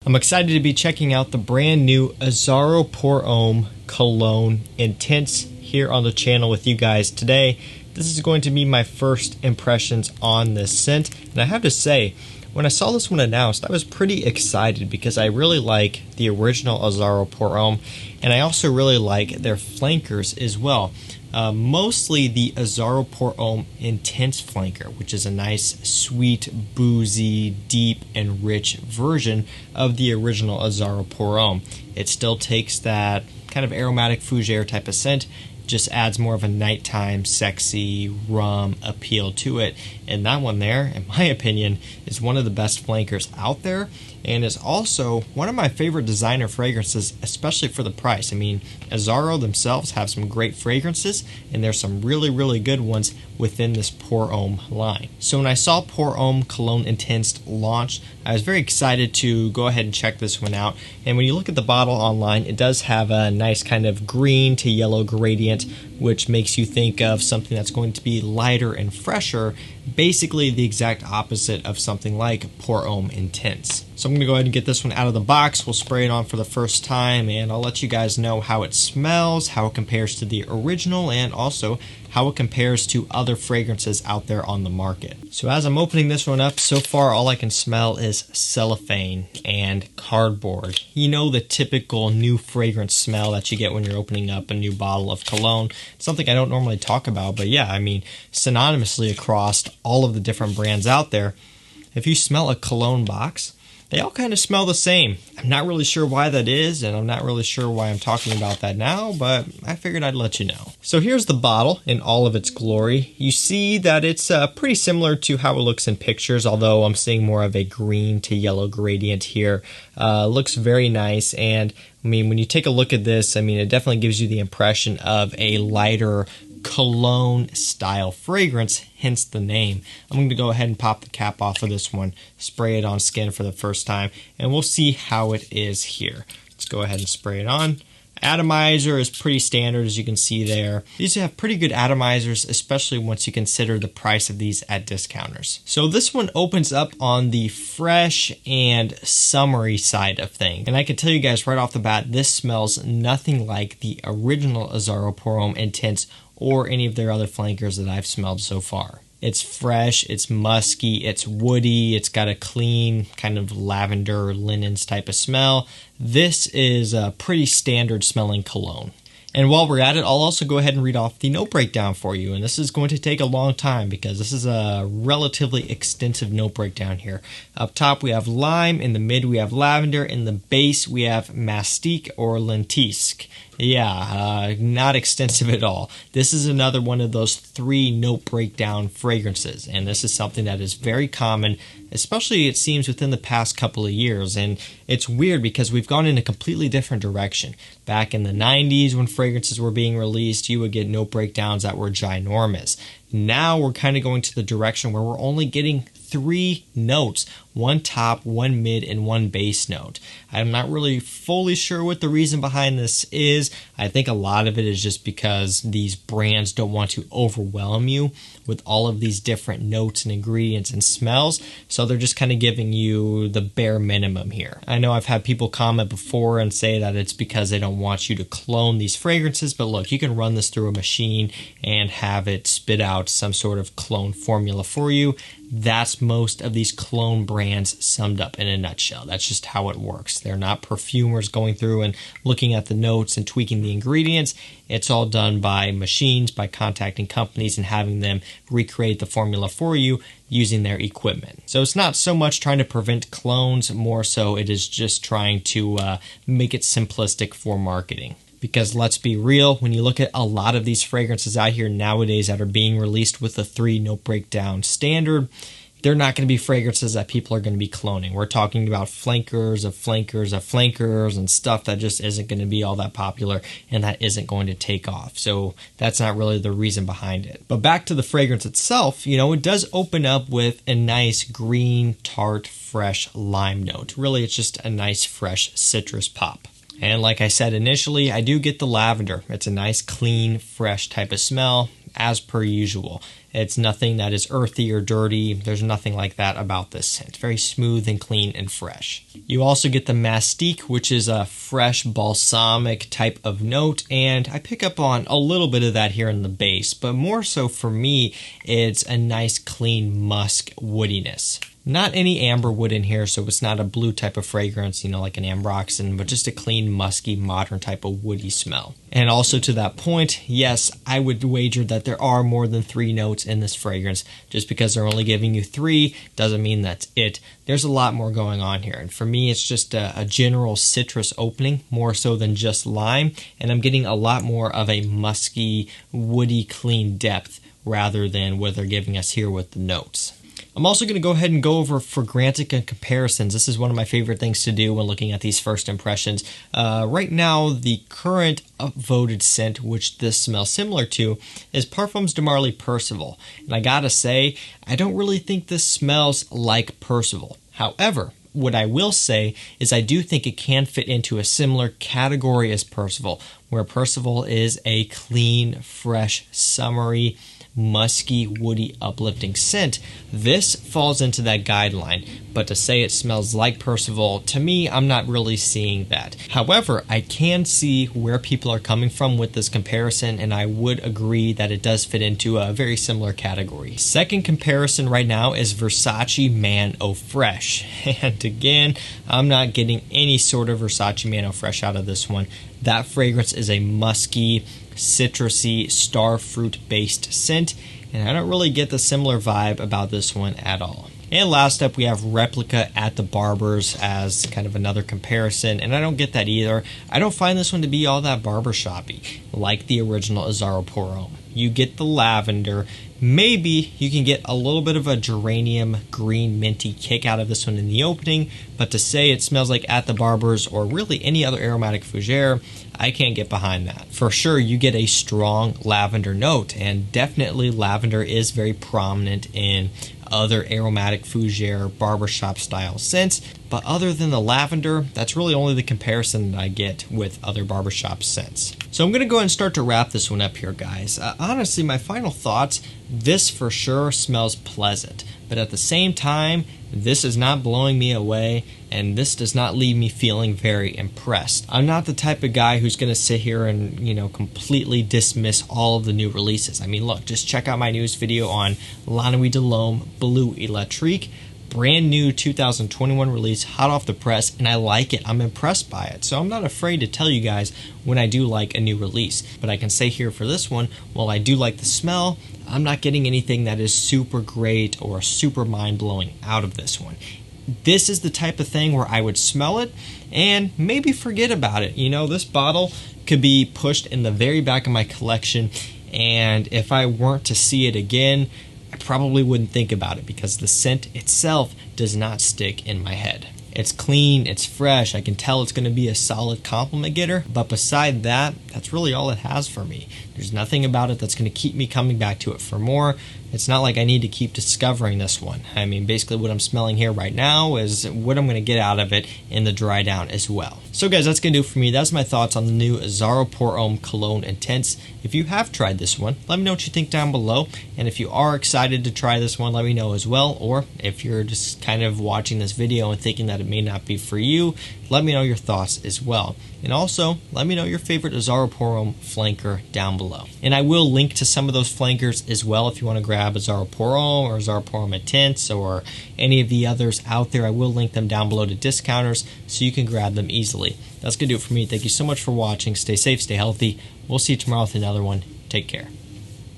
I'm excited to be checking out the brand new Azzaro Pour Homme Cologne Intense here on the channel with you guys today. This is going to be my first impressions on this scent, and I have to say, when I saw this one announced, I was pretty excited because I really like the original Azzaro Pour Homme, and I also really like their flankers as well. Mostly the Azzaro Pour Homme Intense flanker, which is a nice, sweet, boozy, deep, and rich version of the original Azzaro Pour Homme. It still takes that kind of aromatic fougere type of scent, just adds more of a nighttime, sexy, rum appeal to it. And that one there, in my opinion, is one of the best flankers out there, and is also one of my favorite designer fragrances, especially for the price. I mean, Azzaro themselves have some great fragrances, and there's some really, really good ones within this Pour Homme line. So when I saw Pour Homme Cologne Intense launch, I was very excited to go ahead and check this one out. And when you look at the bottle online, it does have a nice kind of green to yellow gradient, which makes you think of something that's going to be lighter and fresher, basically the exact opposite of something like Pour Homme Intense. So I'm going to go ahead and get this one out of the box. We'll spray it on for the first time, and I'll let you guys know how it smells, how it compares to the original, and also how it compares to other fragrances out there on the market. So as I'm opening this one up, so far all I can smell is cellophane and cardboard. You know, the typical new fragrance smell that you get when you're opening up a new bottle of cologne. It's something I don't normally talk about, but yeah, I mean, synonymously across all of the different brands out there, if you smell a cologne box, they all kind of smell the same. I'm not really sure why that is, and I'm not really sure why I'm talking about that now, but I figured I'd let you know. So here's the bottle in all of its glory. You see that it's pretty similar to how it looks in pictures, although I'm seeing more of a green to yellow gradient here. Looks very nice, and I mean, when you take a look at this, I mean, it definitely gives you the impression of a lighter cologne style fragrance, hence the name. I'm going to go ahead and pop the cap off of this one, spray it on skin for the first time, and we'll see how it is here. Let's go ahead and spray it on. Atomizer is pretty standard, as you can see there. These have pretty good atomizers, especially once you consider the price of these at discounters. So this one opens up on the fresh and summery side of things. And I can tell you guys right off the bat, this smells nothing like the original Azzaro Pour Homme Intense or any of their other flankers that I've smelled so far. It's fresh, it's musky, it's woody, it's got a clean kind of lavender linens type of smell. This is a pretty standard smelling cologne. And while we're at it, I'll also go ahead and read off the note breakdown for you. And this is going to take a long time because this is a relatively extensive note breakdown here. Up top we have lime, in the mid we have lavender, in the base we have mastique or lentisque. Yeah, not extensive at all. This is another one of those 3 note breakdown fragrances, and this is something that is very common, especially it seems within the past couple of years. And it's weird because we've gone in a completely different direction. Back in the 90s when fragrances were being released, you would get note breakdowns that were ginormous. Now we're kind of going to the direction where we're only getting 3 notes, 1 top, 1 mid, and 1 base note. I'm not really fully sure what the reason behind this is. I think a lot of it is just because these brands don't want to overwhelm you with all of these different notes and ingredients and smells, so they're just kind of giving you the bare minimum here. I know I've had people comment before and say that it's because they don't want you to clone these fragrances, but look, you can run this through a machine and have it spit out some sort of clone formula for you. That's most of these cologne brands summed up in a nutshell. That's just how it works. They're not perfumers going through and looking at the notes and tweaking the ingredients. It's all done by machines, by contacting companies and having them recreate the formula for you using their equipment. So it's not so much trying to prevent clones, more so it is just trying to make it simplistic for marketing. Because let's be real, when you look at a lot of these fragrances out here nowadays that are being released with the 3 note breakdown standard, they're not going to be fragrances that people are going to be cloning. We're talking about flankers of flankers of flankers and stuff that just isn't going to be all that popular and that isn't going to take off. So that's not really the reason behind it. But back to the fragrance itself, you know, it does open up with a nice green, tart, fresh lime note. Really, it's just a nice, fresh citrus pop. And like I said initially, I do get the lavender. It's a nice, clean, fresh type of smell. as per usual. It's nothing that is earthy or dirty. There's nothing like that about this scent. It's very smooth and clean and fresh. You also get the mastique, which is a fresh balsamic type of note, and I pick up on a little bit of that here in the base, but more so for me, it's a nice clean musk woodiness. Not any amber wood in here, so it's not a blue type of fragrance, like an ambroxan, but just a clean, musky, modern type of woody smell. And also to that point, yes, I would wager that there are more than 3 notes in this fragrance. Just because they're only giving you 3 doesn't mean that's it. There's a lot more going on here. And for me, it's just a general citrus opening, more so than just lime. And I'm getting a lot more of a musky, woody, clean depth rather than what they're giving us here with the notes. I'm also going to go ahead and go over fragrantic and comparisons. This is one of my favorite things to do when looking at these first impressions. Right now, the current upvoted scent, which this smells similar to, is Parfums de Marly Percival. And I gotta say, I don't really think this smells like Percival. However, what I will say is I do think it can fit into a similar category as Percival, where Percival is a clean, fresh, summery, musky, woody, uplifting scent. This falls into that guideline, but to say it smells like Percival, to me, I'm not really seeing that. However, I can see where people are coming from with this comparison, and I would agree that it does fit into a very similar category. Second comparison right now is Versace Mano Fresh, and again, I'm not getting any sort of Versace Mano Fresh out of this one. That fragrance is a musky, citrusy, star fruit based scent, and I don't really get the similar vibe about this one at all. And last up, we have Replica at the Barbers as kind of another comparison, and I don't get that either. I don't find this one to be all that barbershoppy like the original Azzaro Pour Homme. You get the lavender. Maybe you can get a little bit of a geranium green minty kick out of this one in the opening, but to say it smells like At the Barbers or really any other aromatic fougere, I can't get behind that. For sure, you get a strong lavender note, and definitely lavender is very prominent in other aromatic fougere barbershop style scents, but other than the lavender, that's really only the comparison that I get with other barbershop scents. So I'm going to go ahead and start to wrap this one up here, guys. Honestly, my final thoughts, this for sure smells pleasant, but at the same time, this is not blowing me away, and this does not leave me feeling very impressed. I'm not the type of guy who's going to sit here and, completely dismiss all of the new releases. I mean, look, just check out my newest video on La Nuit de l'Homme Bleu Electrique. Brand new 2021 release, hot off the press, and I like it. I'm impressed by it. So I'm not afraid to tell you guys when I do like a new release. But I can say here for this one, while I do like the smell, I'm not getting anything that is super great or super mind-blowing out of this one. This is the type of thing where I would smell it and maybe forget about it. This bottle could be pushed in the very back of my collection, and if I weren't to see it again, I probably wouldn't think about it because the scent itself does not stick in my head. It's clean, it's fresh, I can tell it's going to be a solid compliment getter, but beside that, that's really all it has for me. There's nothing about it that's going to keep me coming back to it for more. It's not like I need to keep discovering this one. I mean, basically what I'm smelling here right now is what I'm going to get out of it in the dry down as well. So guys, that's going to do it for me. That's my thoughts on the new Azzaro Pour Homme Cologne Intense. If you have tried this one, let me know what you think down below. And if you are excited to try this one, let me know as well. Or if you're just kind of watching this video and thinking that it may not be for you, let me know your thoughts as well. And also, let me know your favorite Azzaro Pour Homme flanker down below. And I will link to some of those flankers as well if you want to grab Azzaro Pour Homme or Azzaro Pour Homme Intense or any of the others out there. I will link them down below to discounters so you can grab them easily. That's going to do it for me. Thank you so much for watching. Stay safe, stay healthy. We'll see you tomorrow with another one. Take care.